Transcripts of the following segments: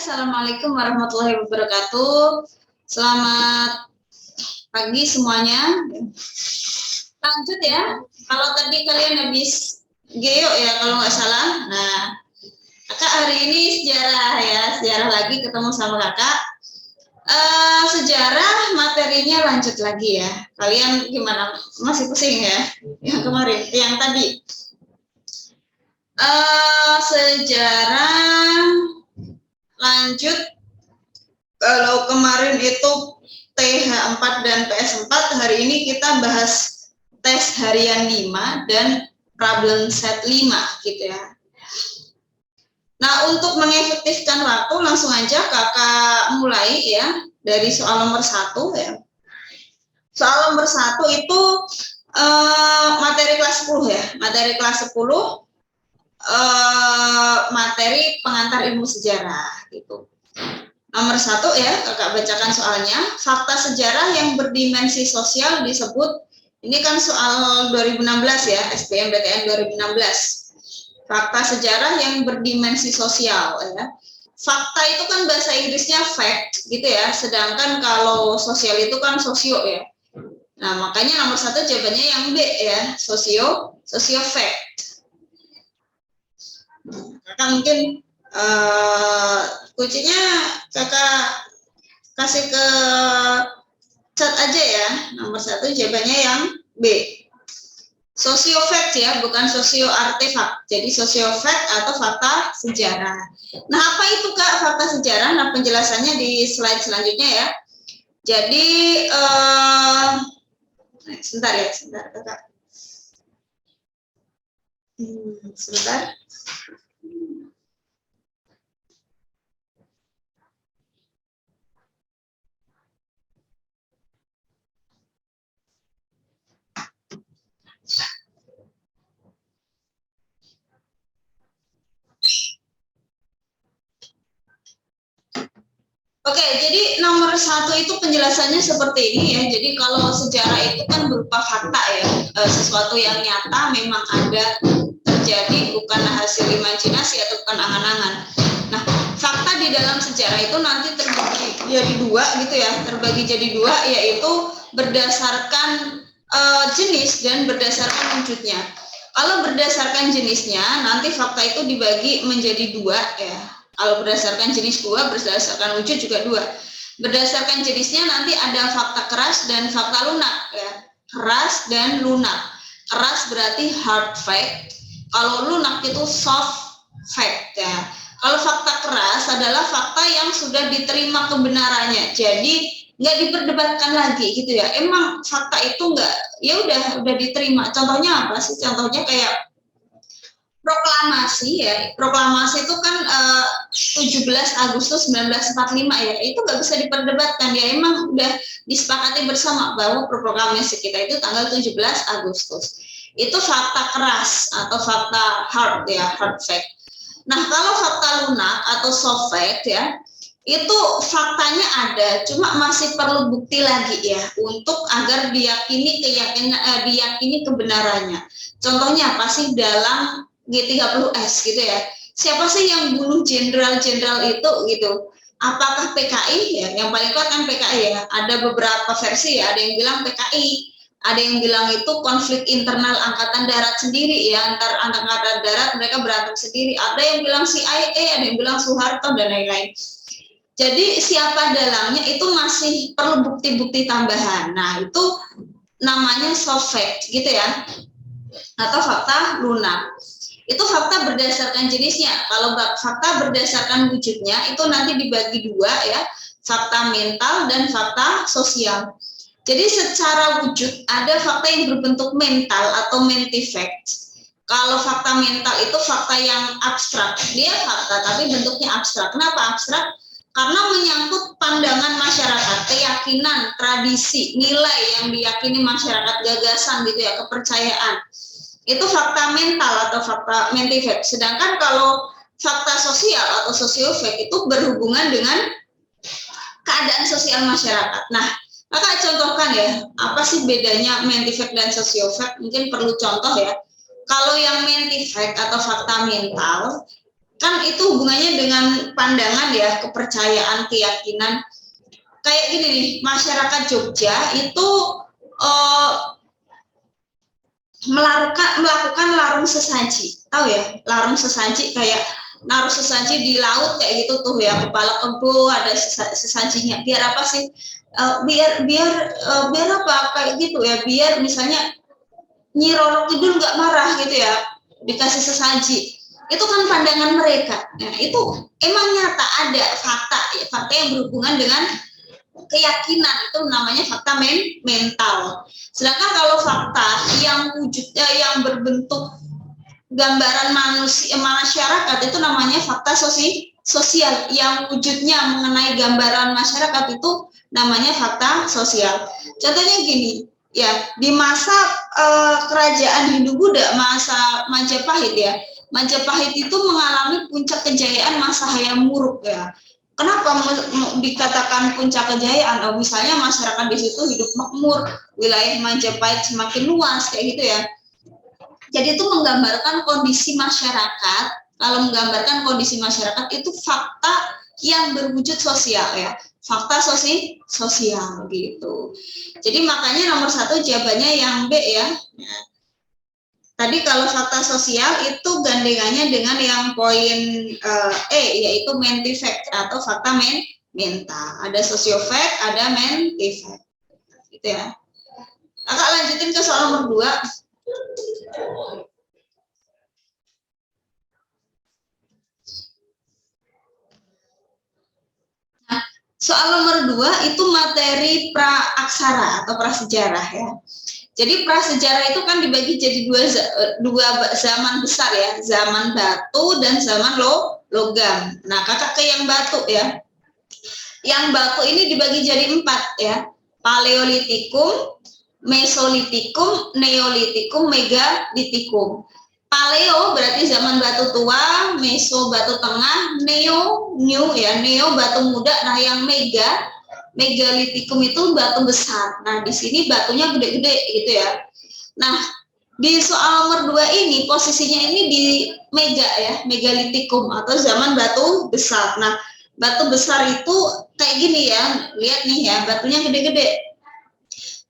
Assalamualaikum warahmatullahi wabarakatuh. Selamat pagi semuanya. Lanjut ya. Kalau tadi kalian habis geo ya kalau nggak salah. Nah, kakak hari ini sejarah ya, sejarah lagi ketemu sama kakak. Sejarah materinya lanjut lagi ya. Kalian gimana? Masih pusing ya? Yang kemarin, yang tadi. Sejarah lanjut. Kalau kemarin itu TH4 dan PS4, hari ini kita bahas tes harian 5 dan problem set 5 gitu ya. Nah, untuk mengefektifkan waktu langsung aja kakak mulai ya dari soal nomor 1 ya. Soal nomor 1 itu materi kelas 10 ya. Materi kelas 10 materi pengantar ilmu sejarah gitu. Nomor 1 ya, kakak bacakan soalnya. Fakta sejarah yang berdimensi sosial disebut, ini kan soal 2016 ya, SBMPTN 2016. Fakta sejarah yang berdimensi sosial ya. Fakta itu kan bahasa Inggrisnya fact gitu ya, sedangkan kalau sosial itu kan sosio ya. Nah, makanya nomor 1 jawabannya yang B ya, sosio fact. Kakak mungkin kuncinya kakak kasih ke chat aja ya. Nomor 1 jawabannya yang B. Sosio fact ya, bukan sosio artefak. Jadi sosio fact atau fakta sejarah. Nah, apa itu Kak fakta sejarah? Nah, penjelasannya di slide selanjutnya ya. Jadi sebentar Kakak. Sebentar. Oke, jadi nomor 1 itu penjelasannya seperti ini ya. Jadi kalau sejarah itu kan berupa fakta ya, sesuatu yang nyata memang ada terjadi, bukan hasil imajinasi atau bukan angan-angan. Nah, fakta di dalam sejarah itu nanti terbagi jadi 2 gitu ya, terbagi jadi 2 yaitu berdasarkan jenis dan berdasarkan wujudnya. Kalau berdasarkan jenisnya, nanti fakta itu dibagi menjadi 2 ya. Kalau berdasarkan jenis 2, berdasarkan wujud juga 2. Berdasarkan jenisnya nanti ada fakta keras dan fakta lunak ya. Keras dan lunak. Keras berarti hard fact. Kalau lunak itu soft fact ya. Kalau fakta keras adalah fakta yang sudah diterima kebenarannya. Jadi nggak diperdebatkan lagi gitu ya. Emang fakta itu nggak, ya udah diterima. Contohnya apa sih? Contohnya kayak proklamasi ya. Proklamasi itu kan 17 Agustus 1945 ya. Itu nggak bisa diperdebatkan ya. Emang udah disepakati bersama bahwa proklamasi kita itu tanggal 17 Agustus. Itu fakta keras atau fakta hard ya, hard fact. Nah, kalau fakta lunak atau soft fact ya, itu faktanya ada, cuma masih perlu bukti lagi ya untuk agar diyakini kebenarannya. Contohnya apa sih dalam G30S gitu ya. Siapa sih yang bunuh jenderal-jenderal itu gitu? Apakah PKI ya? Yang paling kuat kan PKI ya. Ada beberapa versi ya, ada yang bilang PKI, ada yang bilang itu konflik internal angkatan darat sendiri ya, antar angkatan darat mereka berantem sendiri. Ada yang bilang CIA, ada yang bilang Soeharto dan lain-lain. Jadi siapa dalamnya itu masih perlu bukti-bukti tambahan. Nah, itu namanya soft fact gitu ya. Atau fakta lunak. Itu fakta berdasarkan jenisnya. Kalau fakta berdasarkan wujudnya itu nanti dibagi 2 ya, fakta mental dan fakta sosial. Jadi secara wujud ada fakta yang berbentuk mental atau mentifact. Kalau fakta mental itu fakta yang abstrak. Dia fakta tapi bentuknya abstrak. Kenapa abstrak? Karena menyangkut pandangan masyarakat, keyakinan, tradisi, nilai yang diyakini masyarakat, gagasan gitu ya, kepercayaan. Itu fakta mental atau fakta mentifact. Sedangkan kalau fakta sosial atau sosiofact itu berhubungan dengan keadaan sosial masyarakat. Nah, kakak contohkan ya, apa sih bedanya mentifact dan sosiofact? Mungkin perlu contoh ya. Kalau yang mentifact atau fakta mental, kan itu hubungannya dengan pandangan ya, kepercayaan, keyakinan. Kayak gini nih, masyarakat Jogja itu melakukan larung sesaji, tahu ya, larung sesaji kayak naruh sesaji di laut kayak gitu tuh ya, kepala kebo ada sesajinya, biar apa sih? Biar apa kayak gitu ya, biar misalnya Nyi Roro Kidul nggak marah gitu ya, dikasih sesaji. Itu kan pandangan mereka. Nah, itu emang nyata ada fakta ya, fakta yang berhubungan dengan keyakinan, itu namanya fakta mental. Sedangkan kalau fakta yang wujudnya yang berbentuk gambaran manusia masyarakat itu namanya fakta sosial, yang wujudnya mengenai gambaran masyarakat itu namanya fakta sosial. Contohnya gini ya, di masa kerajaan Hindu-Buddha, masa Majapahit ya, Majapahit itu mengalami puncak kejayaan masa Hayam Wuruk ya. Kenapa dikatakan puncak kejayaan? Oh, misalnya masyarakat di situ hidup makmur, wilayah Majapahit semakin luas kayak gitu ya. Jadi itu menggambarkan kondisi masyarakat. Kalau menggambarkan kondisi masyarakat itu fakta yang berwujud sosial ya, fakta sosial gitu. Jadi makanya nomor 1 jawabannya yang B ya. Tadi kalau fakta sosial itu gandengannya dengan yang poin E, yaitu mental fact atau fakta mental. Ada sosiofact, ada mental fact. Gitu ya. Kakak lanjutin ke soal nomor 2. Nah, soal nomor 2 itu materi praaksara atau prasejarah ya. Jadi prasejarah itu kan dibagi jadi dua zaman besar ya, zaman batu dan zaman logam. Nah, kakak ke yang batu ya. Yang batu ini dibagi jadi 4 ya. Paleolitikum, Mesolitikum, Neolitikum, Megalitikum. Paleo berarti zaman batu tua, Meso batu tengah, Neo new ya, Neo batu muda. Nah, yang Megalitikum itu batu besar. Nah, di sini batunya gede-gede gitu ya. Nah, di soal nomor 2 ini posisinya ini di Megalitikum atau zaman batu besar. Nah, batu besar itu kayak gini ya, lihat nih ya, batunya gede-gede.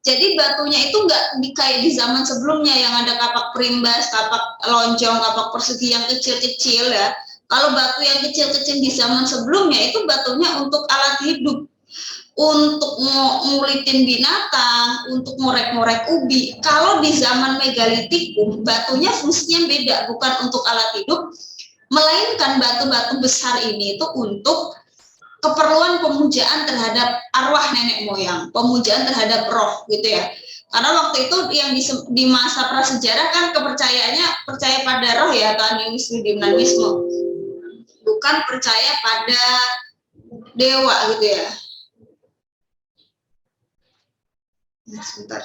Jadi batunya itu nggak kayak di zaman sebelumnya yang ada kapak perimbas, kapak lonjong, kapak persegi yang kecil-kecil ya. Kalau batu yang kecil-kecil di zaman sebelumnya itu batunya untuk alat hidup, untuk ngulitin binatang, untuk ngorek-ngorek ubi. Kalau di zaman megalitikum, batunya fungsinya beda, bukan untuk alat hidup, melainkan batu-batu besar ini itu untuk keperluan pemujaan terhadap arwah nenek moyang, pemujaan terhadap roh gitu ya. Karena waktu itu yang di masa prasejarah kan kepercayaannya percaya pada roh ya, atau animisme dinamisme, bukan percaya pada dewa gitu ya. Sebentar.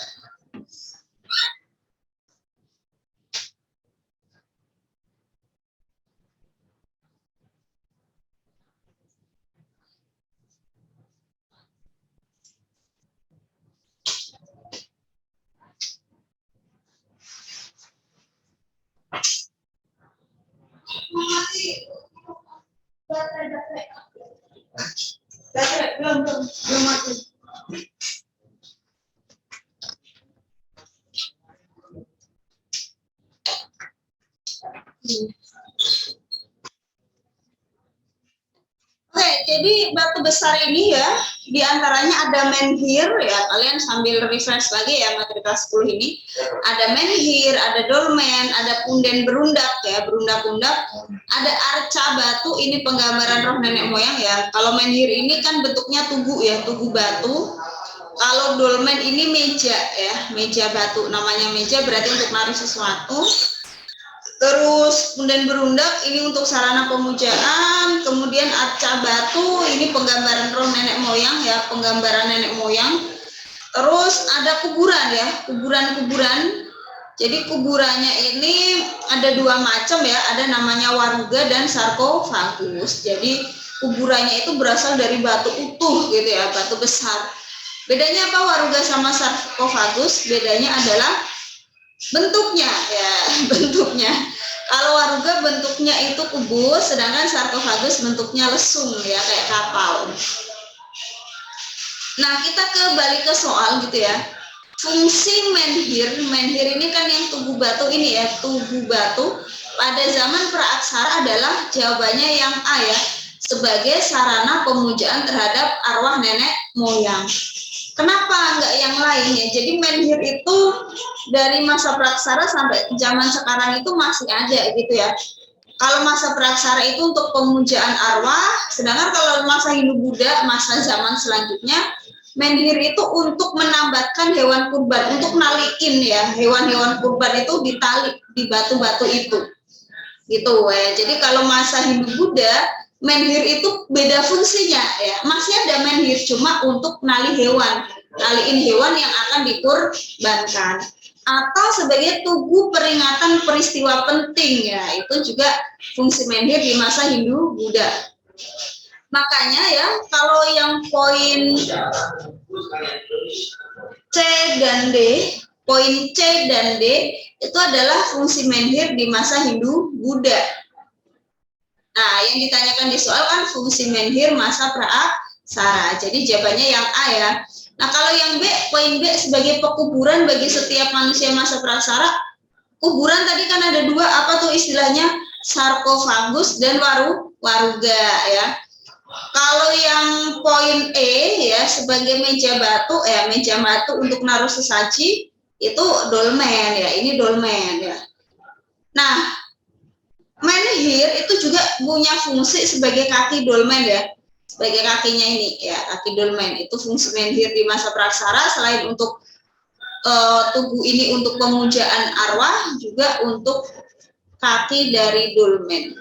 Belum mati. Oke, jadi batu besar ini ya, diantaranya ada menhir ya, kalian sambil refresh lagi ya materi kelas 10 ini. Ada menhir, ada dolmen, ada punden berundak ya, berundak-undak. Ada arca batu, ini penggambaran roh nenek moyang ya. Kalau menhir ini kan bentuknya tugu ya, tugu batu. Kalau dolmen ini meja ya, meja batu. Namanya meja berarti untuk naruh sesuatu. Terus punden berundak ini untuk sarana pemujaan, kemudian arca batu ini penggambaran roh nenek moyang ya, penggambaran nenek moyang. Terus ada kuburan ya, kuburan-kuburan. Jadi kuburannya ini ada 2 macam ya, ada namanya waruga dan sarkofagus. Jadi kuburannya itu berasal dari batu utuh gitu ya, batu besar. Bedanya apa waruga sama sarkofagus? Bedanya adalah bentuknya ya, bentuknya. Kalau waruga bentuknya itu kubus, sedangkan sarkofagus bentuknya lesung ya, kayak kapal. Nah, kita kembali ke soal gitu ya. Fungsi menhir ini kan yang tugu batu ini ya, tugu batu pada zaman praaksara adalah jawabannya yang A ya, sebagai sarana pemujaan terhadap arwah nenek moyang. Kenapa enggak yang lain ya? Jadi menhir itu dari masa praaksara sampai zaman sekarang itu masih ada gitu ya. Kalau masa praaksara itu untuk pemujaan arwah, sedangkan kalau masa Hindu-Buddha, masa zaman selanjutnya, menhir itu untuk menambatkan hewan kurban, untuk nalikin ya, hewan-hewan kurban itu ditali di batu-batu itu. Gitu ya. Jadi kalau masa Hindu-Buddha, menhir itu beda fungsinya ya. Masih ada menhir cuma untuk nali hewan, naliin hewan yang akan dikurbankan. Atau sebagai tugu peringatan peristiwa penting ya, itu juga fungsi menhir di masa Hindu-Buddha. Makanya ya, kalau yang poin C dan D, poin C dan D itu adalah fungsi menhir di masa Hindu-Buddha. Nah, yang ditanyakan di soal kan fungsi menhir masa praaksara. Jadi jawabannya yang A ya. Nah, kalau yang B, poin B sebagai pekuburan bagi setiap manusia masa praaksara, kuburan tadi kan ada dua, apa tuh istilahnya? Sarkofagus dan waruga ya. Kalau yang poin E ya, sebagai meja batu untuk naruh sesaji, itu dolmen ya, ini dolmen ya. Nah, menhir itu juga punya fungsi sebagai kaki dolmen ya, sebagai kakinya ini ya, kaki dolmen itu fungsi menhir di masa praaksara. Selain untuk tugu ini untuk pemujaan arwah, juga untuk kaki dari dolmen.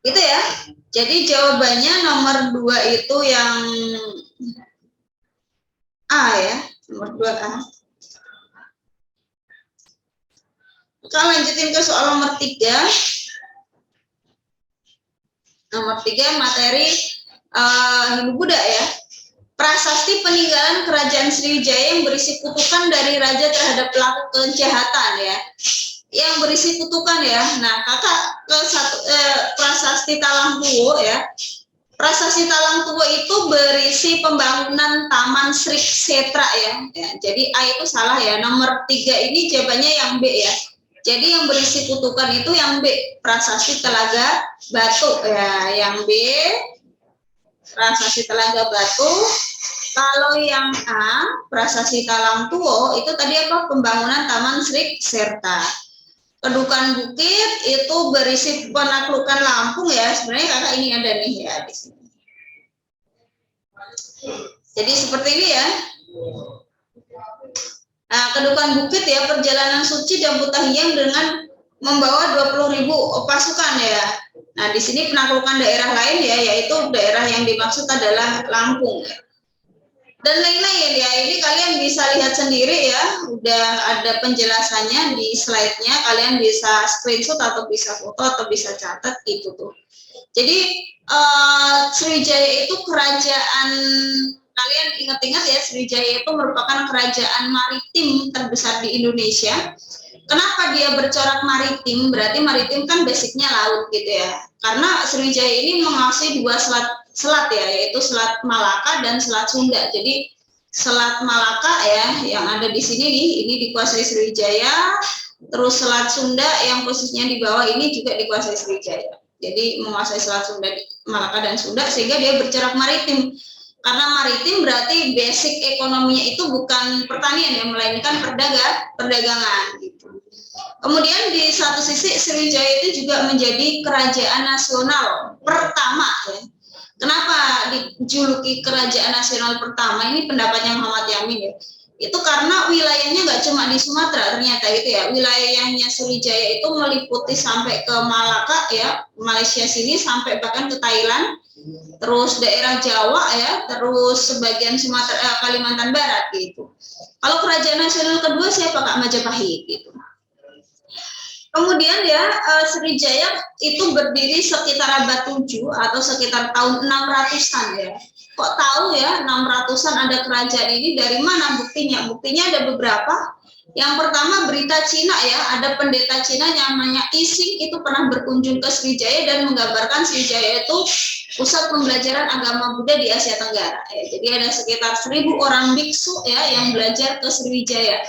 Gitu ya. Jadi jawabannya nomor 2 itu yang A ya, nomor 2A. Kita lanjutin ke soal nomor 3. Nomor 3 materi Hindu-Buddha ya. Prasasti peninggalan kerajaan Sriwijaya yang berisi kutukan dari raja terhadap pelaku kejahatan ya. Yang berisi kutukan ya. Nah, kakak ke prasasti Talang Tuwo ya. Prasasti Talang Tuwo itu berisi pembangunan Taman Sri Kshetra ya. Jadi A itu salah ya. Nomor 3 ini jawabannya yang B ya. Jadi yang berisi kutukan itu yang B, Prasasti Telaga Batu ya. Yang B, Prasasti Telaga Batu. Kalau yang A, Prasasti Talang Tuwo itu tadi apa? Pembangunan Taman Sri Kshetra. Kedukan Bukit itu berisi penaklukan Lampung ya. Sebenarnya kakak ini ada nih ya di sini. Jadi seperti ini ya. Nah, Kedukan Bukit ya, perjalanan suci dan Putahiyang dengan membawa 20.000 pasukan ya. Nah, di sini penaklukan daerah lain ya, yaitu daerah yang dimaksud adalah Lampung ya. Dan lain-lain ya, ini kalian bisa lihat sendiri ya, udah ada penjelasannya di slide-nya, kalian bisa screenshot atau bisa foto atau bisa catat itu tuh. Jadi Sriwijaya itu kerajaan, kalian ingat-ingat ya, Sriwijaya itu merupakan kerajaan maritim terbesar di Indonesia. Kenapa dia bercorak maritim? Berarti maritim kan basicnya laut gitu ya. Karena Sriwijaya ini menguasai 2 selat ya, yaitu Selat Malaka dan Selat Sunda. Jadi Selat Malaka ya yang ada di sini nih, ini dikuasai Sriwijaya. Terus Selat Sunda yang posisinya di bawah ini juga dikuasai Sriwijaya. Jadi menguasai Selat Sunda, Malaka dan Sunda, sehingga dia bercorak maritim. Karena maritim berarti basic ekonominya itu bukan pertanian ya, melainkan perdagangan gitu. Kemudian di satu sisi Sriwijaya itu juga menjadi kerajaan nasional pertama ya. Kenapa dijuluki kerajaan nasional pertama? Ini pendapatnya Muhammad Yamin ya. Itu karena wilayahnya nggak cuma di Sumatera ternyata gitu ya. Wilayahnya Sriwijaya itu meliputi sampai ke Malaka ya, Malaysia sini, sampai bahkan ke Thailand. Terus daerah Jawa ya, terus sebagian Sumatera, Kalimantan Barat gitu. Kalau kerajaan nasional kedua siapa? Kak Majapahit gitu. Kemudian ya, Sriwijaya itu berdiri sekitar abad 7 atau sekitar tahun 600-an ya. Kok tahu ya 600-an ada kerajaan ini, dari mana buktinya? Buktinya ada beberapa. Yang pertama berita Cina ya, ada pendeta Cina namanya Ising itu pernah berkunjung ke Sriwijaya dan menggambarkan Sriwijaya itu pusat pembelajaran agama Buddha di Asia Tenggara. Ya, jadi ada sekitar 1.000 orang biksu ya yang belajar ke Sriwijaya.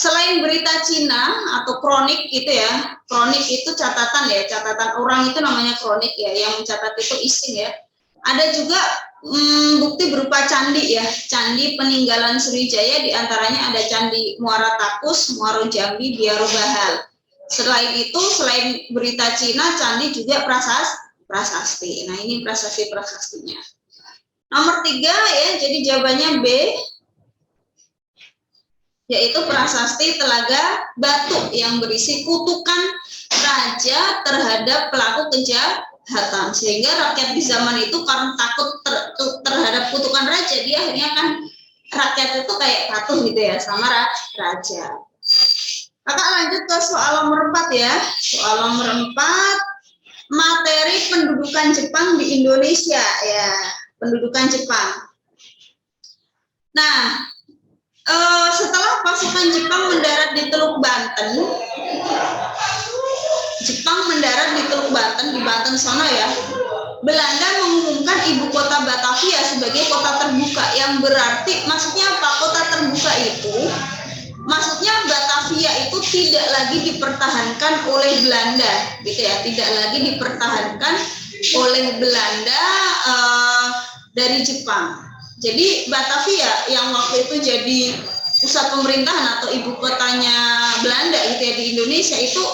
Selain berita Cina atau kronik gitu ya, kronik itu catatan ya, catatan orang itu namanya kronik ya, yang mencatat itu Ising ya. Ada juga bukti berupa candi ya, candi peninggalan Sriwijaya, diantaranya ada candi Muara Takus, Muaro Jambi, Biaro Bahal. Selain itu, selain berita Cina, candi juga prasasti. Nah ini prasasti-prasastinya. Nomor 3 ya, jadi jawabannya B, yaitu prasasti Telaga Batu yang berisi kutukan raja terhadap pelaku kejahatan, sehingga rakyat di zaman itu karena takut terhadap kutukan raja, dia akhirnya kan rakyat itu kayak patuh gitu ya sama raja. Kakak lanjut ke soal nomor 4 ya. Soal nomor 4, materi pendudukan Jepang di Indonesia ya, pendudukan Jepang. Nah, setelah pasukan Jepang mendarat di Teluk Banten, di Banten sana ya, Belanda mengumumkan ibu kota Batavia sebagai kota terbuka, yang berarti maksudnya apa? Kota terbuka itu maksudnya Batavia itu tidak lagi dipertahankan oleh Belanda gitu ya, tidak lagi dipertahankan oleh Belanda dari Jepang. Jadi Batavia yang waktu itu jadi pusat pemerintahan atau ibu kotanya Belanda gitu ya di Indonesia itu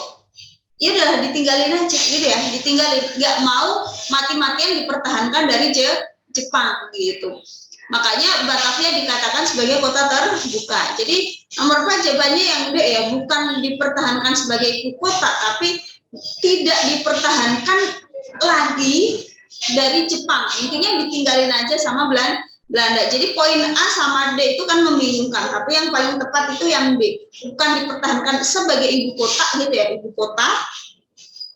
ya udah ditinggalin aja gitu ya, ditinggalin, nggak mau mati-matian dipertahankan dari Jepang gitu. Makanya Batavia dikatakan sebagai kota terbuka. Jadi nomor 4 jawabannya yang D ya, bukan dipertahankan sebagai ibu kota, tapi tidak dipertahankan lagi dari Jepang. Intinya ditinggalin aja sama Belanda. Jadi poin A sama D itu kan membingungkan, tapi yang paling tepat itu yang D, bukan dipertahankan sebagai ibu kota gitu ya, ibu kota.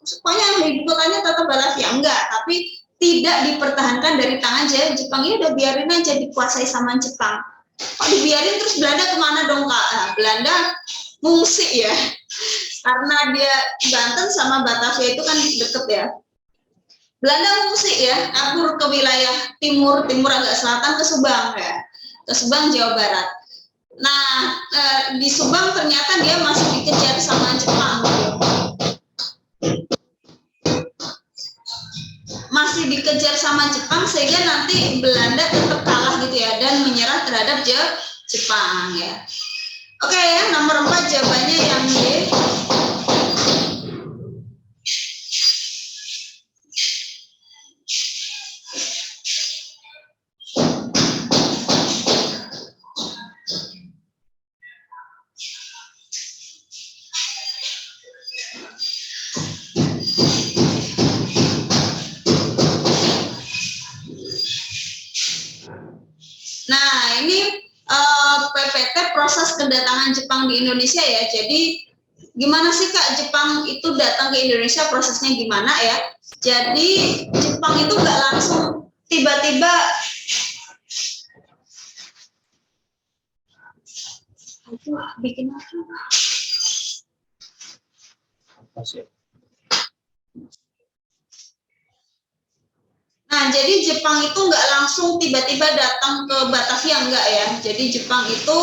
Pokoknya ibu kotanya tetap Batavia, enggak, tapi tidak dipertahankan dari tangan Jepang. Ya udah biarin aja dikuasai sama Jepang. Kok dibiarin terus Belanda kemana dong Kak? Nah, Belanda ngungsi ya, karena dia Banten sama Batavia itu kan deket ya. Belanda ngungsi ya, kabur ke wilayah timur agak selatan ke Subang ya, ke Subang Jawa Barat. Nah di Subang ternyata dia masih dikejar sama Jepang, masih dikejar sama Jepang sehingga nanti Belanda tetap kalah gitu ya dan menyerah terhadap Jepang ya. Oke ya, nomor 4 jawabannya yang D. Nah, ini PPT proses kedatangan Jepang di Indonesia ya. Jadi gimana sih Kak Jepang itu datang ke Indonesia, prosesnya gimana ya? Jadi Jepang itu nggak langsung tiba-tiba itu bikin apa? Nah, jadi Jepang itu nggak langsung tiba-tiba datang ke Batavia, enggak ya. Jadi Jepang itu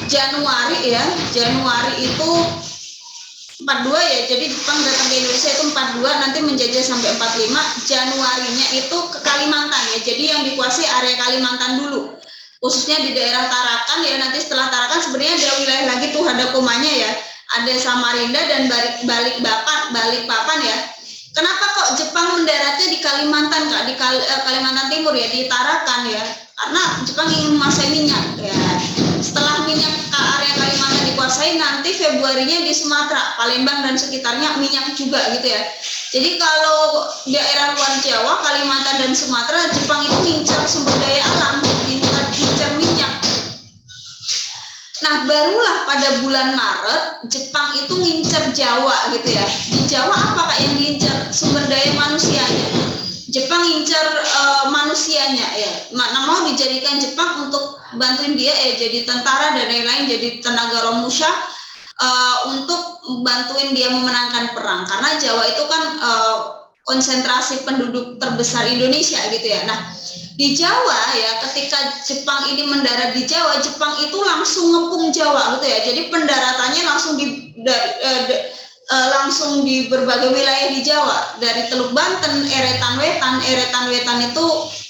Januari itu 42 ya. Jadi Jepang datang ke Indonesia itu 42, nanti menjajah sampai 45. Januarinya itu ke Kalimantan ya. Jadi yang dikuasai area Kalimantan dulu, khususnya di daerah Tarakan ya. Nanti setelah Tarakan sebenarnya ada wilayah lagi tuh, ada komanya ya. Ada Samarinda dan Balikpapan ya. Kenapa kok Jepang mendaratnya di Kalimantan Kak, di Kalimantan Timur ya, di Tarakan ya? Karena Jepang ingin menguasai minyak ya. Setelah minyak area Kalimantan dikuasai, nanti Februarinya di Sumatera, Palembang dan sekitarnya minyak juga gitu ya. Jadi kalau daerah luar Jawa, Kalimantan dan Sumatera, Jepang itu ngincar sumber daya alam, ngincar minyak. Nah, barulah pada bulan Maret Jepang itu ngincer Jawa gitu ya. Di Jawa apa Kak yang diincar? Sumber daya manusianya. Jepang incar manusianya ya, mau dijadikan Jepang untuk bantuin dia jadi tentara dan lain-lain, jadi tenaga romusha untuk bantuin dia memenangkan perang, karena Jawa itu kan konsentrasi penduduk terbesar Indonesia gitu ya. Nah di Jawa ya, ketika Jepang ini mendarat di Jawa, Jepang itu langsung ngepung Jawa gitu ya, jadi pendaratannya langsung di berbagai wilayah di Jawa, dari Teluk Banten, Eretan Wetan itu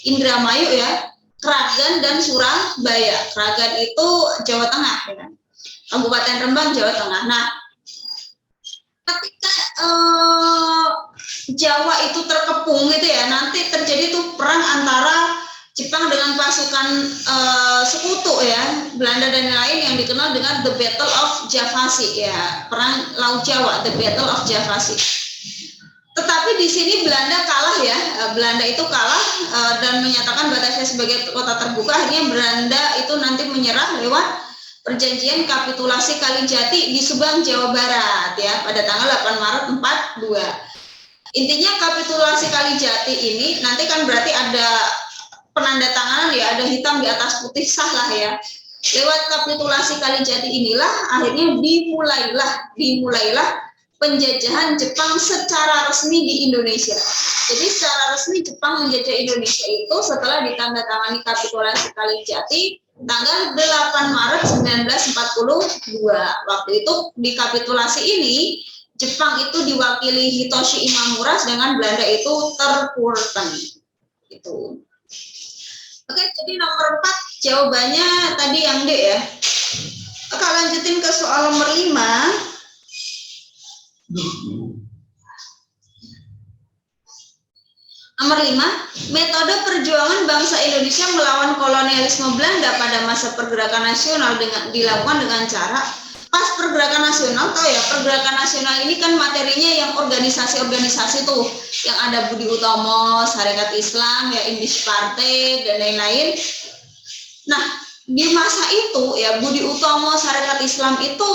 Indramayu ya, Kragan dan Surabaya. Kragan itu Jawa Tengah ya, Kabupaten Rembang Jawa Tengah. Nah ketika Jawa itu terkepung gitu ya, nanti terjadi tuh perang antara Jepang dengan pasukan sekutu ya, Belanda dan lain, yang dikenal dengan The Battle of Javasi ya, perang Laut Jawa, The Battle of Javasi. Tetapi di sini Belanda kalah ya, Belanda itu kalah dan menyatakan Batavia sebagai kota terbuka. Akhirnya Belanda itu nanti menyerah lewat perjanjian kapitulasi Kalijati di Subang, Jawa Barat ya, pada tanggal 8 Maret 42. Intinya kapitulasi Kalijati ini nanti kan berarti ada penandatanganan ya, ada hitam di atas putih, sah lah ya. Lewat kapitulasi Kalijati inilah akhirnya dimulailah penjajahan Jepang secara resmi di Indonesia. Jadi secara resmi Jepang menjajah Indonesia itu setelah ditandatangani kapitulasi Kalijati tanggal 8 Maret 1942. Waktu itu di kapitulasi ini Jepang itu diwakili Hitoshi Imamura, dengan Belanda itu Terpurten. Itu. Oke, jadi nomor 4 jawabannya tadi yang D ya. Oke, lanjutin ke soal nomor 5. Nomor 5, metode perjuangan bangsa Indonesia melawan kolonialisme Belanda pada masa pergerakan nasional dilakukan dengan cara, pas pergerakan nasional, tahu ya, pergerakan nasional ini kan materinya yang organisasi-organisasi tuh, yang ada Budi Utomo, Sarekat Islam, ya Indis Partai dan lain-lain. Nah, di masa itu ya Budi Utomo, Sarekat Islam itu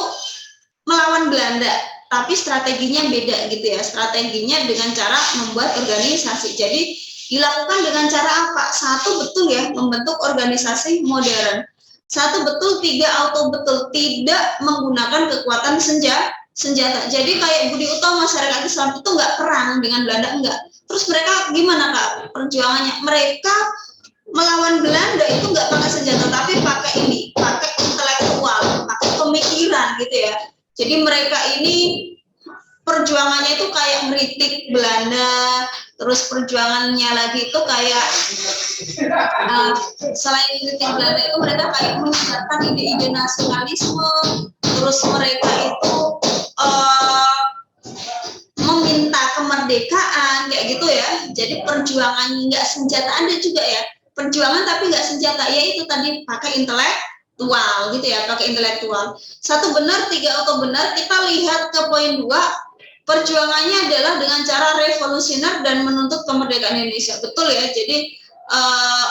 melawan Belanda, tapi strateginya beda gitu ya. Strateginya dengan cara membuat organisasi. Jadi dilakukan dengan cara apa? Satu, betul ya, membentuk organisasi modern. Satu, betul, tiga, auto, betul, tidak menggunakan kekuatan senjata. Jadi kayak Budi Utomo, Sarekat Islam itu nggak perang dengan Belanda, enggak. Terus mereka gimana Kak perjuangannya? Mereka melawan Belanda itu nggak pakai senjata, tapi pakai intelektual, pakai pemikiran gitu ya. Jadi mereka ini perjuangannya itu kayak meritik Belanda, terus perjuangannya lagi itu kayak selain meritik Belanda itu mereka kayak menyebarkan ide-ide nasionalisme, terus mereka itu meminta kemerdekaan kayak gitu ya. Jadi perjuangannya nggak senjata, ada juga ya perjuangan tapi nggak senjata, yaitu tadi pakai intelektual gitu ya, pakai intelektual. Satu benar, tiga auto benar. Kita lihat ke poin 2, perjuangannya adalah dengan cara revolusioner dan menuntut kemerdekaan Indonesia. Betul ya, jadi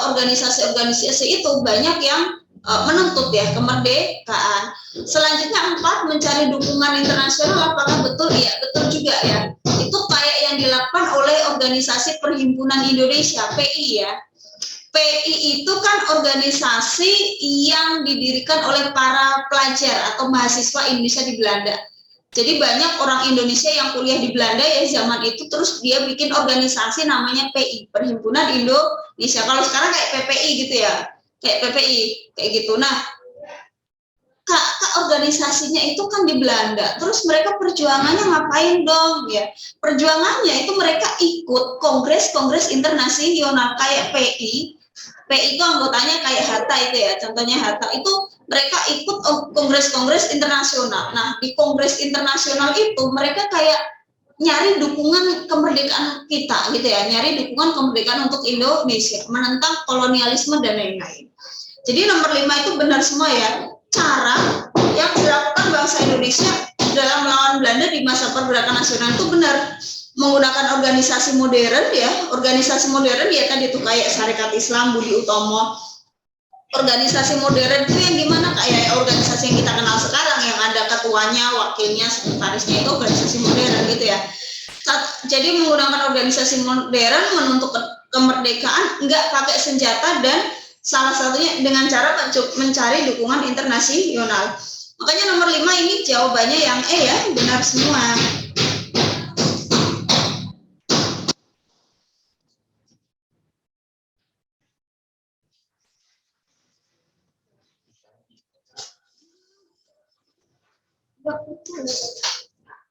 organisasi-organisasi itu banyak yang menuntut ya kemerdekaan. Selanjutnya 4, mencari dukungan internasional. Apakah betul? Ya, betul juga ya. Itu kayak yang dilakukan oleh Organisasi Perhimpunan Indonesia, PI ya. PI itu kan organisasi yang didirikan oleh para pelajar atau mahasiswa Indonesia di Belanda. Jadi banyak orang Indonesia yang kuliah di Belanda ya zaman itu, terus dia bikin organisasi namanya PI, Perhimpunan Indonesia. Kalau sekarang kayak PPI gitu ya, kayak PPI kayak gitu. Nah, Kak, organisasinya itu kan di Belanda, terus mereka perjuangannya ngapain dong ya? Perjuangannya itu mereka ikut kongres-kongres internasional kayak PI itu anggotanya kayak Hatta itu ya, contohnya Hatta itu mereka ikut kongres-kongres internasional. Nah, di kongres internasional itu mereka kayak nyari dukungan kemerdekaan kita gitu ya, nyari dukungan kemerdekaan untuk Indonesia, menentang kolonialisme dan lain-lain. Jadi nomor 5 itu benar semua ya, cara yang dilakukan bangsa Indonesia dalam melawan Belanda di masa pergerakan nasional itu benar. Menggunakan organisasi modern ya, organisasi modern ya tadi tuh kayak Sarekat Islam, Budi Utomo. Organisasi modern itu yang gimana kayak organisasi yang kita kenal sekarang, yang ada ketuanya, wakilnya, sekretarisnya, itu organisasi modern gitu ya. Jadi menggunakan organisasi modern menuntut kemerdekaan, nggak pakai senjata, dan salah satunya dengan cara mencari dukungan internasional. Makanya nomor 5 ini jawabannya yang E ya, benar semua.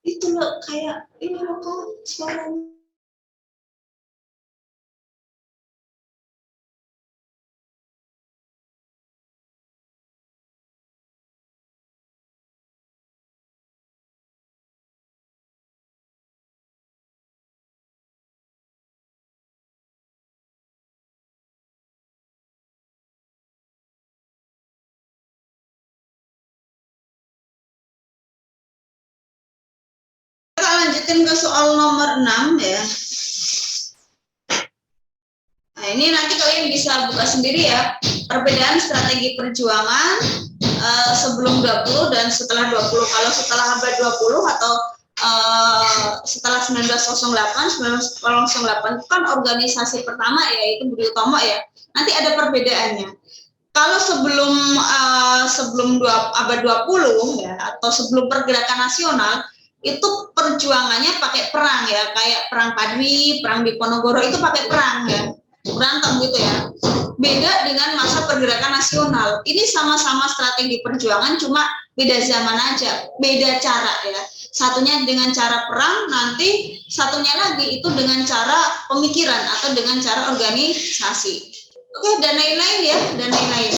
Itu loh kayak ini loh kok suaranya. Kita lanjutin ke soal nomor 6 ya. Nah, ini nanti kalian bisa buka sendiri ya, perbedaan strategi perjuangan sebelum 20 dan setelah 20. Kalau setelah abad 20 atau setelah 1908 itu kan organisasi pertama yaitu Budi Utomo ya. Nanti ada perbedaannya. Kalau sebelum abad 20 ya, atau sebelum pergerakan nasional, itu perjuangannya pakai perang ya, kayak perang Padwi, perang Diponegoro itu pakai perang ya, berantem gitu ya. Beda dengan masa pergerakan nasional. Ini sama-sama strategi perjuangan, cuma beda zaman aja, beda cara ya. Satunya dengan cara perang, nanti satunya lagi itu dengan cara pemikiran atau dengan cara organisasi. Oke, dan lain-lain ya, dan lain-lain.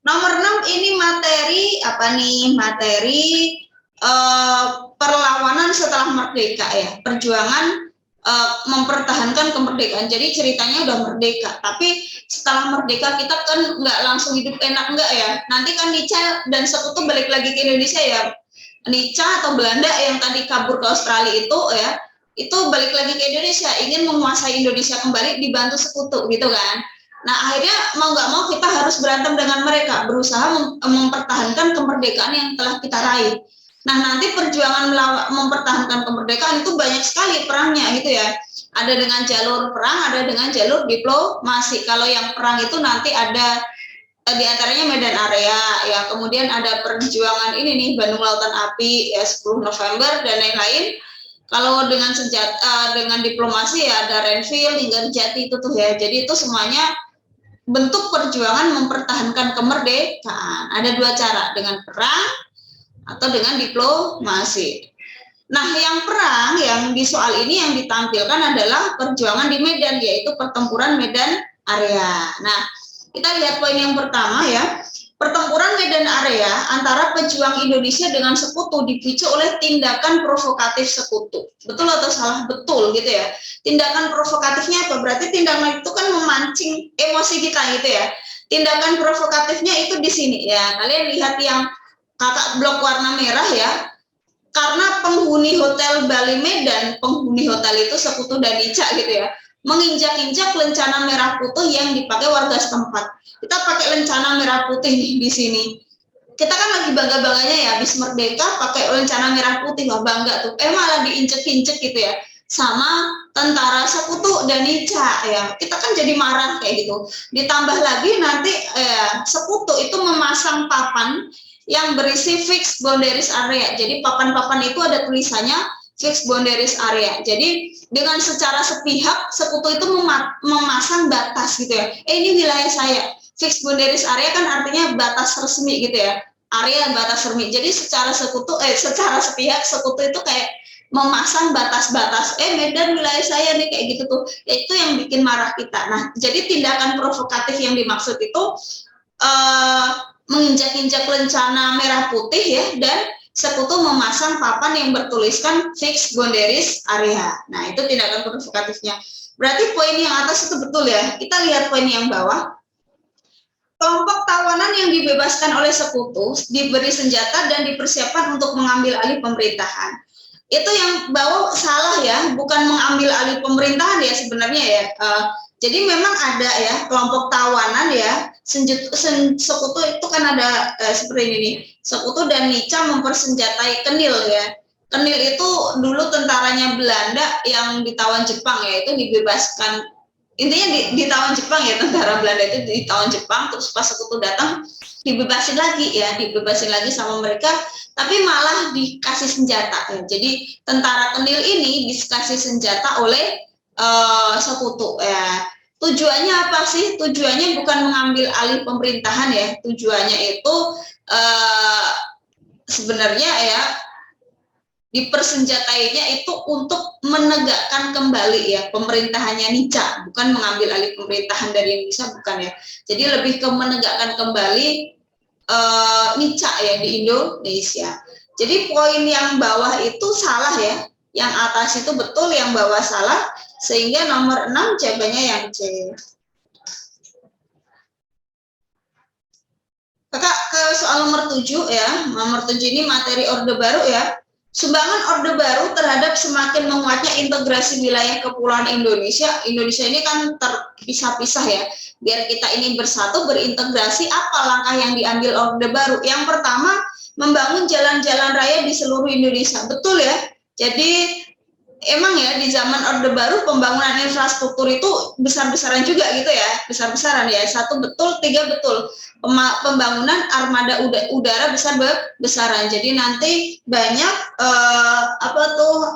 Nomor 6 ini materi apa nih? Materi perlawanan setelah merdeka ya, perjuangan mempertahankan kemerdekaan. Jadi ceritanya udah merdeka, tapi setelah merdeka kita kan nggak langsung hidup enak, enggak ya. Nanti kan Nica dan sekutu balik lagi ke Indonesia ya. Nica atau Belanda yang tadi kabur ke Australia itu ya, itu balik lagi ke Indonesia, ingin menguasai Indonesia kembali dibantu sekutu gitu kan. Nah akhirnya mau nggak mau kita harus berantem dengan mereka, berusaha mempertahankan kemerdekaan yang telah kita raih. Nah nanti perjuangan mempertahankan kemerdekaan itu banyak sekali perangnya gitu ya. Ada dengan jalur perang, ada dengan jalur diplomasi. Kalau yang perang itu nanti ada di antaranya Medan Area ya, kemudian ada perjuangan ini nih Bandung Lautan Api ya 10 November dan lain-lain. Kalau dengan senjata dengan diplomasi ya ada Renville hingga Jati itu tuh ya. Jadi itu semuanya bentuk perjuangan mempertahankan kemerdekaan. Ada dua cara, dengan perang atau dengan diplomasi. Nah, yang perang yang di soal ini yang ditampilkan adalah perjuangan di Medan, yaitu pertempuran Medan Area. Nah, kita lihat poin yang pertama ya. Pertempuran Medan Area antara pejuang Indonesia dengan sekutu dipicu oleh tindakan provokatif sekutu. Betul atau salah? Betul gitu ya. Tindakan provokatifnya apa? Berarti tindakan itu kan memancing emosi kita gitu ya. Tindakan provokatifnya itu di sini ya. Kalian lihat yang kakak blok warna merah ya. Karena penghuni hotel Bali Medan, penghuni hotel itu sekutu dan Nica gitu ya, menginjak-injak lencana merah putih yang dipakai warga setempat. Kita pakai lencana merah putih nih di sini. Kita kan lagi bangga-bangganya ya, habis merdeka pakai lencana merah putih, wah bangga tuh. Malah diinjek-injek gitu ya, sama tentara sekutu dan Nica ya. Kita kan jadi marah kayak gitu. Ditambah lagi nanti sekutu itu memasang papan yang berisi fixed boundaries area. Jadi papan-papan itu ada tulisannya fixed boundaries area. Jadi dengan secara sepihak sekutu itu memasang batas gitu ya. Ini wilayah saya. Fixed boundaries area kan artinya batas resmi gitu ya. Area batas resmi. Jadi secara sepihak sekutu itu kayak memasang batas-batas. Medan wilayah saya nih kayak gitu tuh. Ya, itu yang bikin marah kita. Nah, jadi tindakan provokatif yang dimaksud itu menginjak-injak lencana merah putih ya, dan sekutu memasang papan yang bertuliskan fixed boundaries area. Nah, itu tindakan provokatifnya. Berarti poin yang atas itu betul ya. Kita lihat poin yang bawah. Kelompok tawanan yang dibebaskan oleh sekutu diberi senjata dan dipersiapkan untuk mengambil alih pemerintahan. Itu yang bawah salah ya, bukan mengambil alih pemerintahan ya sebenarnya ya. Jadi memang ada ya kelompok tawanan ya, sekutu itu kan ada seperti ini nih, sekutu dan Nica mempersenjatai Kenil ya. Kenil itu dulu tentaranya Belanda yang ditawan Jepang ya, itu dibebaskan. Intinya ditawan Jepang ya, tentara Belanda itu ditawan Jepang, terus pas sekutu datang dibebasin lagi ya, dibebasin lagi sama mereka, tapi malah dikasih senjata ya. Jadi tentara Kenil ini dikasih senjata oleh sekutu ya. Tujuannya apa sih? Tujuannya bukan mengambil alih pemerintahan ya, tujuannya itu sebenarnya ya dipersenjatainya itu untuk menegakkan kembali ya pemerintahannya Nica, bukan mengambil alih pemerintahan dari Indonesia, bukan ya. Jadi lebih ke menegakkan kembali Nica ya di Indonesia. Jadi poin yang bawah itu salah ya, yang atas itu betul, yang bawah salah, sehingga nomor 6 jawabannya yang C. Kakak ke soal nomor 7 ya. Nomor 7 ini materi Orde Baru ya. Sumbangan Orde Baru terhadap semakin menguatnya integrasi wilayah kepulauan Indonesia. Indonesia ini kan terpisah-pisah ya. Biar kita ini bersatu, berintegrasi, apa langkah yang diambil Orde Baru? Yang pertama, membangun jalan-jalan raya di seluruh Indonesia. Betul ya. Jadi emang ya di zaman Orde Baru pembangunan infrastruktur itu besar-besaran juga gitu ya. Besar-besaran ya. 1 betul, 3 betul. Pembangunan armada udara besar-besaran. Jadi nanti banyak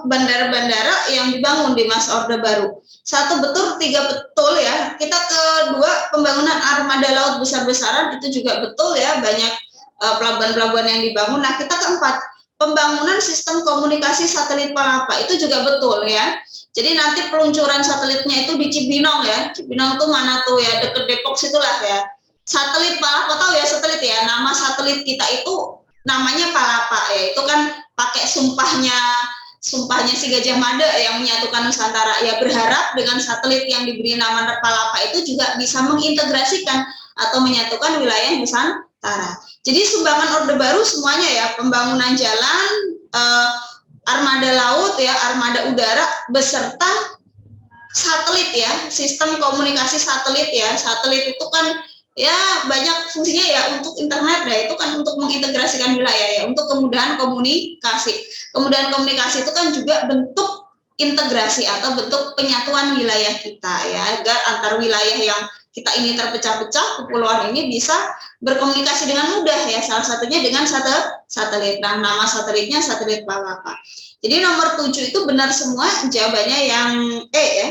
bandara-bandara yang dibangun di masa Orde Baru. 1 betul, 3 betul ya. Kita kedua, pembangunan armada laut besar-besaran itu juga betul ya, banyak pelabuhan-pelabuhan yang dibangun. Nah, kita keempat, pembangunan sistem komunikasi satelit Palapa itu juga betul ya. Jadi nanti peluncuran satelitnya itu di Cibinong ya. Cibinong itu mana tuh ya, deket Depok situlah ya. Satelit Palapa, tahu ya satelit ya, nama satelit kita itu namanya Palapa ya, itu kan pakai sumpahnya si Gajah Mada yang menyatukan Nusantara ya. Berharap dengan satelit yang diberi nama Palapa itu juga bisa mengintegrasikan atau menyatukan wilayah Nusantara. Jadi sumbangan Orde Baru semuanya ya, pembangunan jalan, armada laut ya, armada udara beserta satelit ya, sistem komunikasi satelit ya. Satelit itu kan ya banyak fungsinya ya, untuk internet ya, itu kan untuk mengintegrasikan wilayah ya, untuk kemudahan komunikasi. Kemudahan komunikasi itu kan juga bentuk integrasi atau bentuk penyatuan wilayah kita ya, agar antar wilayah yang kita ini terpecah-pecah, kepulauan ini bisa berkomunikasi dengan mudah ya, salah satunya dengan satelit. Nah, nama satelitnya satelit Palapa. Jadi nomor 7 itu benar semua, jawabannya yang E ya.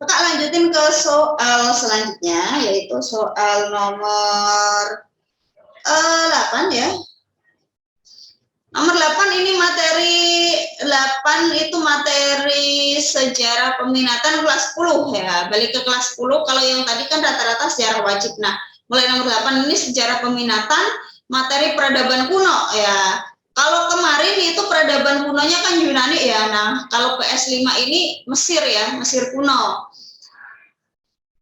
Kakak lanjutin ke soal selanjutnya, yaitu soal nomor 8 ya. Nomor 8 ini materi 8 itu materi sejarah peminatan kelas 10 ya. Balik ke kelas 10, kalau yang tadi kan rata-rata sejarah wajib. Nah, mulai nomor 8 ini sejarah peminatan materi peradaban kuno ya. Kalau kemarin itu peradaban kunonya kan Yunani ya. Nah, kalau PS5 ini Mesir ya, Mesir kuno.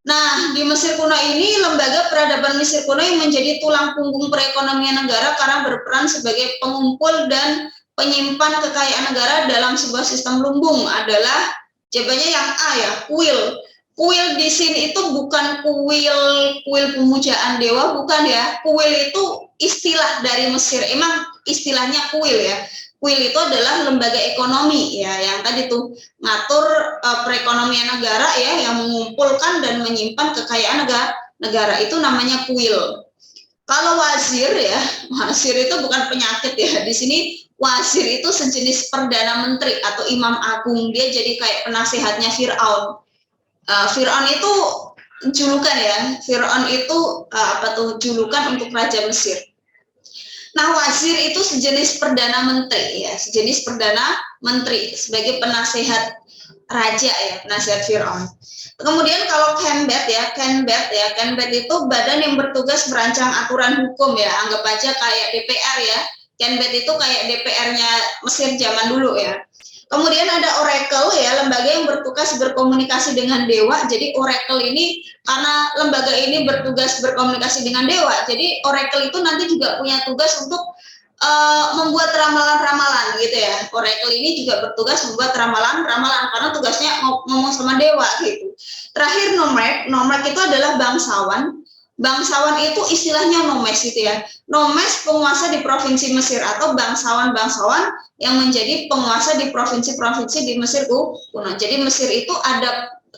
Nah, di Mesir kuno ini, lembaga peradaban Mesir kuno yang menjadi tulang punggung perekonomian negara karena berperan sebagai pengumpul dan penyimpan kekayaan negara dalam sebuah sistem lumbung adalah, jawabannya yang A ya, kuil. Kuil di sini itu bukan kuil pemujaan dewa, bukan ya. Kuil itu istilah dari Mesir, emang istilahnya kuil ya. Kuil itu adalah lembaga ekonomi ya, yang tadi tuh ngatur perekonomian negara ya, yang mengumpulkan dan menyimpan kekayaan negara itu namanya kuil. Kalau wazir ya, wazir itu bukan penyakit ya. Di sini wazir itu sejenis perdana menteri atau imam agung, dia jadi kayak penasehatnya Fir'aun. Fir'aun itu julukan ya, Fir'aun itu julukan untuk raja Mesir. Nah, wazir itu sejenis perdana menteri ya, sejenis perdana menteri sebagai penasehat raja ya, penasehat Fir'aun. Kemudian kalau Kenbet itu badan yang bertugas merancang aturan hukum ya, anggap aja kayak DPR ya. Kenbet itu kayak DPR-nya Mesir zaman dulu ya. Kemudian ada Oracle ya, lembaga yang bertugas berkomunikasi dengan dewa. Jadi Oracle ini, karena lembaga ini bertugas berkomunikasi dengan dewa, jadi Oracle itu nanti juga punya tugas untuk membuat ramalan-ramalan gitu ya. Oracle ini juga bertugas membuat ramalan-ramalan karena tugasnya ngomong sama dewa gitu. Terakhir Nomek itu adalah bangsawan. Bangsawan itu istilahnya nomes gitu ya. Nomes penguasa di provinsi Mesir atau bangsawan-bangsawan yang menjadi penguasa di provinsi-provinsi di Mesir kuno. Jadi Mesir itu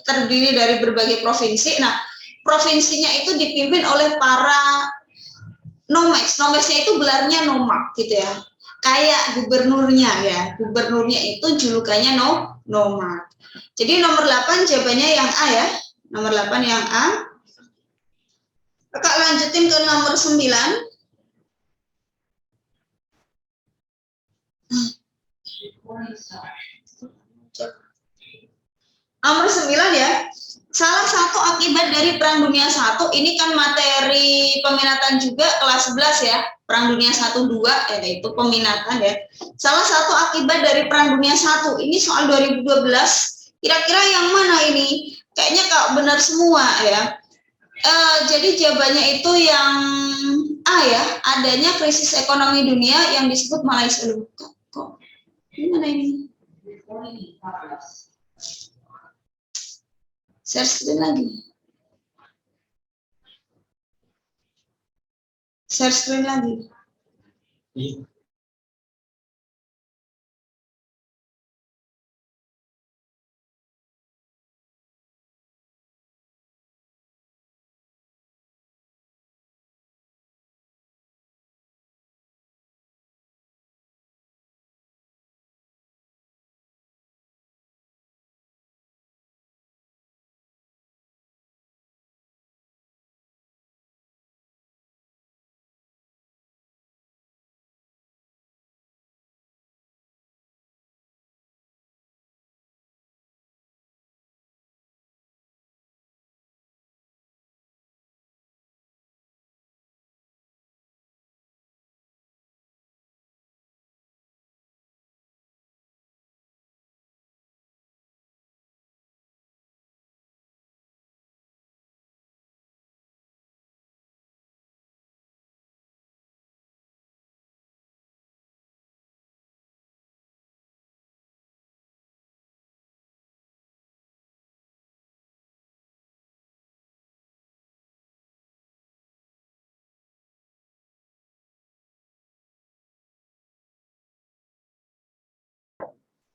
terdiri dari berbagai provinsi. Nah, provinsinya itu dipimpin oleh para nomes. Nomesnya itu gelarnya nomak gitu ya. Kayak gubernurnya ya. Gubernurnya itu julukannya nomak. Jadi nomor 8 jawabannya yang A ya. Nomor 8 yang A. Kakak lanjutin ke nomor 9. Nomor 9 ya. Salah satu akibat dari Perang Dunia I, ini kan materi peminatan juga kelas 11 ya. Perang Dunia 1, 2, yaitu peminatan ya. Salah satu akibat dari Perang Dunia I, ini soal 2012. Kira-kira yang mana ini? Kayaknya kak benar semua ya. Jadi jawabannya itu yang A ya, adanya krisis ekonomi dunia yang disebut Malaysia. Kok gimana ini? Share screen lagi. Share screen lagi.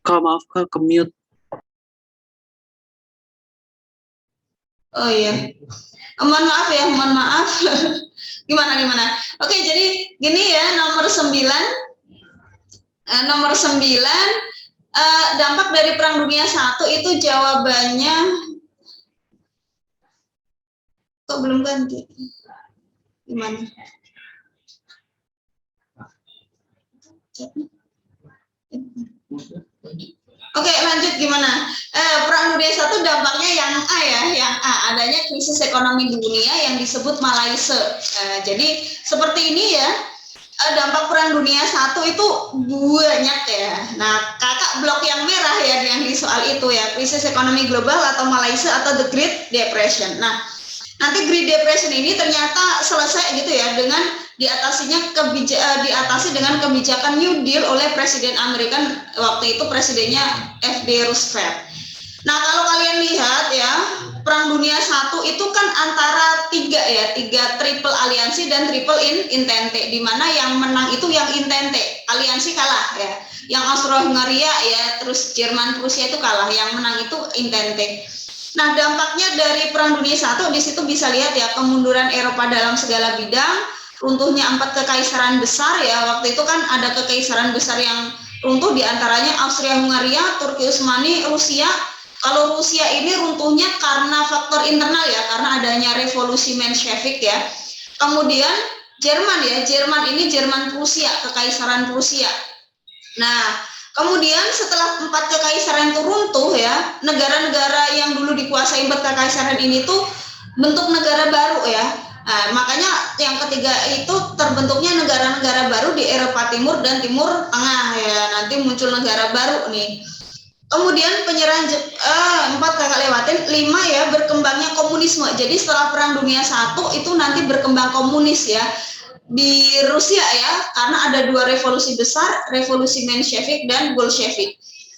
Kak, maaf Kak, ke-mute. Oh iya. Mohon maaf ya, mohon maaf. Gimana? Oke, jadi gini ya, nomor 9. Nomor 9, dampak dari Perang Dunia I itu jawabannya kok belum ganti? Gimana? Oke, lanjut gimana? Perang Dunia I dampaknya yang A ya, yang A, adanya krisis ekonomi dunia yang disebut Malaysia. Jadi seperti ini ya, dampak Perang Dunia I itu banyak ya. Nah, kakak blok yang merah ya yang di soal itu ya, krisis ekonomi global atau Malaysia atau the Great Depression. Nah, nanti Great Depression ini ternyata selesai gitu ya dengan diatasi dengan kebijakan New Deal oleh Presiden Amerika waktu itu presidennya FD Roosevelt. Nah, kalau kalian lihat ya, Perang Dunia I itu kan antara tiga triple aliansi dan triple entente, di mana yang menang itu yang entente, aliansi kalah ya. Yang Austro-Hungaria ya, terus Jerman Prusia itu kalah, yang menang itu entente. Nah, dampaknya dari Perang Dunia I di situ bisa lihat ya, kemunduran Eropa dalam segala bidang, runtuhnya 4 kekaisaran besar ya. Waktu itu kan ada kekaisaran besar yang runtuh, diantaranya Austria-Hungaria, Turki Utsmani, Rusia. Kalau Rusia ini runtuhnya karena faktor internal ya, karena adanya revolusi Menshevik ya. Kemudian Jerman ya, Jerman ini Jerman Prusia, kekaisaran Prusia. Nah, kemudian setelah 4 kekaisaran itu runtuh ya, negara-negara yang dulu dikuasai 4 kekaisaran ini tuh bentuk negara baru ya. Nah, makanya yang ketiga itu terbentuknya negara-negara baru di Eropa Timur dan Timur Tengah ya. Nanti muncul negara baru nih. Kemudian penyerahan 4 kakak lewatin, 5 ya, berkembangnya komunisme. Jadi setelah Perang Dunia I itu nanti berkembang komunis ya. di Rusia ya, karena ada dua revolusi besar, revolusi Menshevik dan Bolshevik.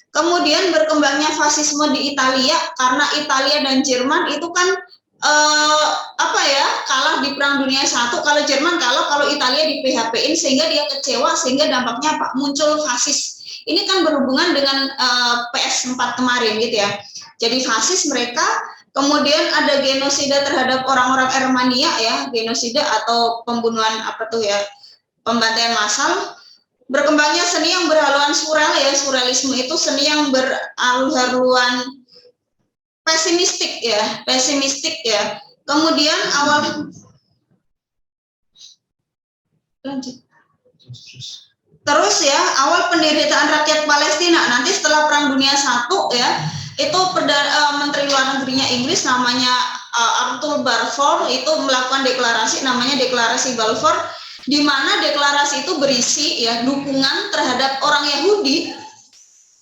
Kemudian berkembangnya fasisme di Italia karena Italia dan Jerman itu kan kalah di Perang Dunia I. Kalau Jerman kalah, kalau Italia di PHP-in sehingga dia kecewa, sehingga dampaknya apa? Muncul fasis. Ini kan berhubungan dengan PS4 kemarin gitu ya. Jadi fasis mereka, kemudian ada genosida terhadap orang-orang Armenia ya, genosida atau pembunuhan pembantaian massal. Berkembangnya seni yang berhaluan surreal ya, surrealisme itu seni yang berhaluan pesimistik ya. Kemudian awal penderitaan rakyat Palestina. Nanti setelah Perang Dunia I ya, itu Menteri Luar Negerinya Inggris namanya Arthur Balfour itu melakukan deklarasi namanya Deklarasi Balfour, di mana deklarasi itu berisi ya dukungan terhadap orang Yahudi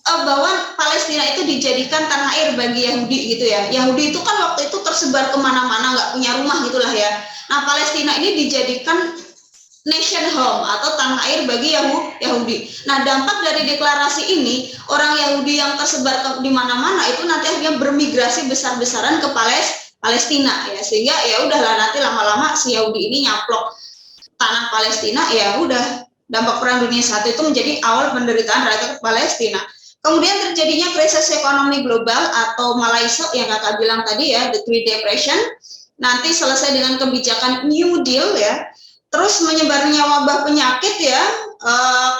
bahwa Palestina itu dijadikan tanah air bagi Yahudi gitu ya. Yahudi itu kan waktu itu tersebar kemana-mana, nggak punya rumah gitulah ya. Nah Palestina ini dijadikan nation home atau tanah air bagi Yahudi. Nah dampak dari deklarasi ini, orang Yahudi yang tersebar di mana-mana itu nanti akhirnya bermigrasi besar-besaran ke Palestina ya, sehingga ya udahlah nanti lama-lama si Yahudi ini nyaplok tanah Palestina, ya udah dampak Perang Dunia I itu menjadi awal penderitaan rakyat Palestina. Kemudian terjadinya krisis ekonomi global atau Malaysia yang kakak bilang tadi ya, the Great Depression, nanti selesai dengan kebijakan New Deal ya, terus menyebarnya wabah penyakit ya,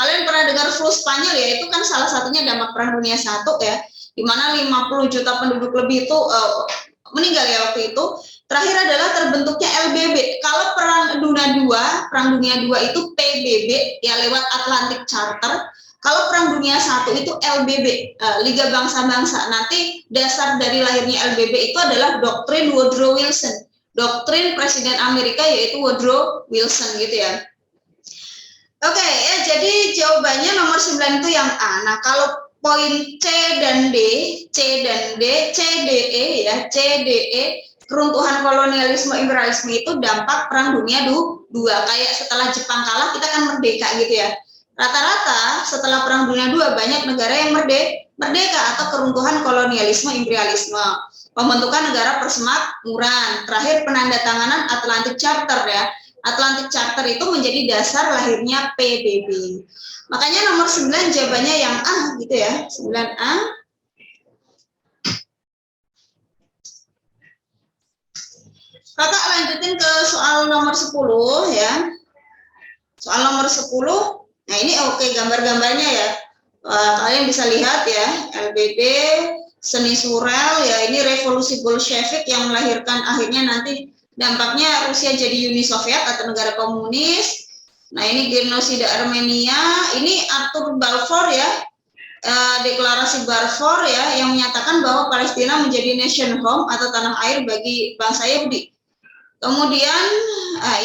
kalian pernah dengar flu Spanyol ya, itu kan salah satunya dampak Perang Dunia I ya, di mana 50 juta penduduk lebih itu meninggal ya waktu itu. Terakhir adalah terbentuknya LBB. Kalau Perang Dunia II itu PBB ya lewat Atlantic Charter. Kalau Perang Dunia I itu LBB, Liga Bangsa-Bangsa. Nanti dasar dari lahirnya LBB itu adalah doktrin Woodrow Wilson, doktrin Presiden Amerika yaitu Woodrow Wilson gitu ya. Oke ya, jadi jawabannya nomor 9 itu yang A. Nah kalau poin C dan D, CDE ya, CDE, keruntuhan kolonialisme imperialisme itu dampak Perang Dunia II. Kayak setelah Jepang kalah kita kan merdeka gitu ya. Rata-rata setelah Perang Dunia II banyak negara yang merdeka atau keruntuhan kolonialisme imperialisme. Pembentukan negara persemakmuran. Terakhir penandatanganan Atlantic Charter ya. Atlantic Charter itu menjadi dasar lahirnya PBB. Makanya nomor 9 jawabannya yang A gitu ya. 9A. Kakak lanjutin ke soal nomor 10 ya. Soal nomor 10. Nah ini oke gambar-gambarnya ya. Kalian bisa lihat ya, LBB, seni surreal ya, ini revolusi Bolshevik yang melahirkan akhirnya nanti dampaknya Rusia jadi Uni Soviet atau negara komunis. Nah ini genosida Armenia, ini Arthur Balfour ya, deklarasi Balfour ya, yang menyatakan bahwa Palestina menjadi nation home atau tanah air bagi bangsa Yahudi. Kemudian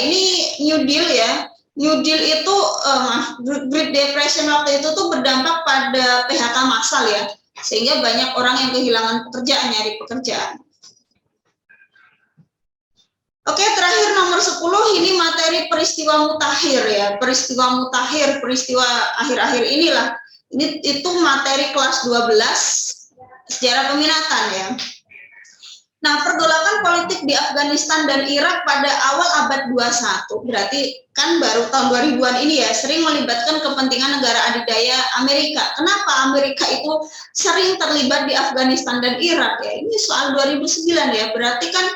ini New Deal ya. New Deal itu Great Depression waktu itu tuh berdampak pada PHK massal ya, sehingga banyak orang yang kehilangan pekerjaan, nyari pekerjaan. Oke, terakhir nomor 10 ini materi peristiwa mutakhir ya. Peristiwa mutakhir, peristiwa akhir-akhir inilah. Ini itu materi kelas 12 sejarah peminatan ya. Nah, pergolakan politik di Afghanistan dan Irak pada awal abad 21, berarti kan baru tahun 2000-an ini ya, sering melibatkan kepentingan negara adidaya Amerika. Kenapa Amerika itu sering terlibat di Afghanistan dan Irak ya? Ini soal 2009 ya, berarti kan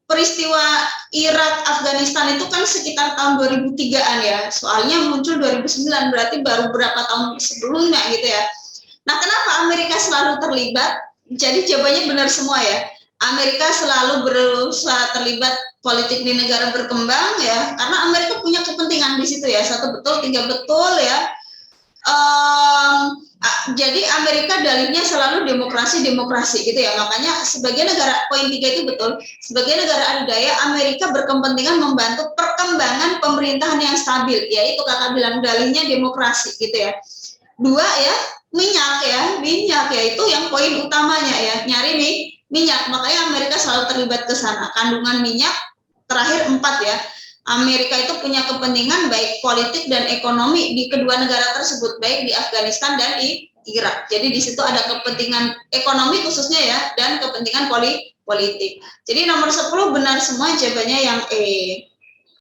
peristiwa Irak Afghanistan itu kan sekitar tahun 2003-an ya. Soalnya muncul 2009, berarti baru berapa tahun sebelumnya gitu ya. Nah, kenapa Amerika selalu terlibat? Jadi jawabannya benar semua ya. Amerika selalu berusaha terlibat politik di negara berkembang ya, karena Amerika punya kepentingan di situ ya. 1 betul, 3 betul ya. Jadi Amerika dalihnya selalu demokrasi gitu ya. Makanya sebagai negara, poin 3 itu betul, sebagai negara adidaya Amerika berkepentingan membantu perkembangan pemerintahan yang stabil, yaitu kakak bilang dalihnya demokrasi gitu ya. 2 ya, minyak ya itu yang poin utamanya ya, nyari minyak, makanya Amerika selalu terlibat ke sana. Kandungan minyak, terakhir 4 ya, Amerika itu punya kepentingan baik politik dan ekonomi di kedua negara tersebut, baik di Afghanistan dan di Irak. Jadi di situ ada kepentingan ekonomi khususnya ya, dan kepentingan politik. Jadi nomor 10 benar semua, jawabannya yang E.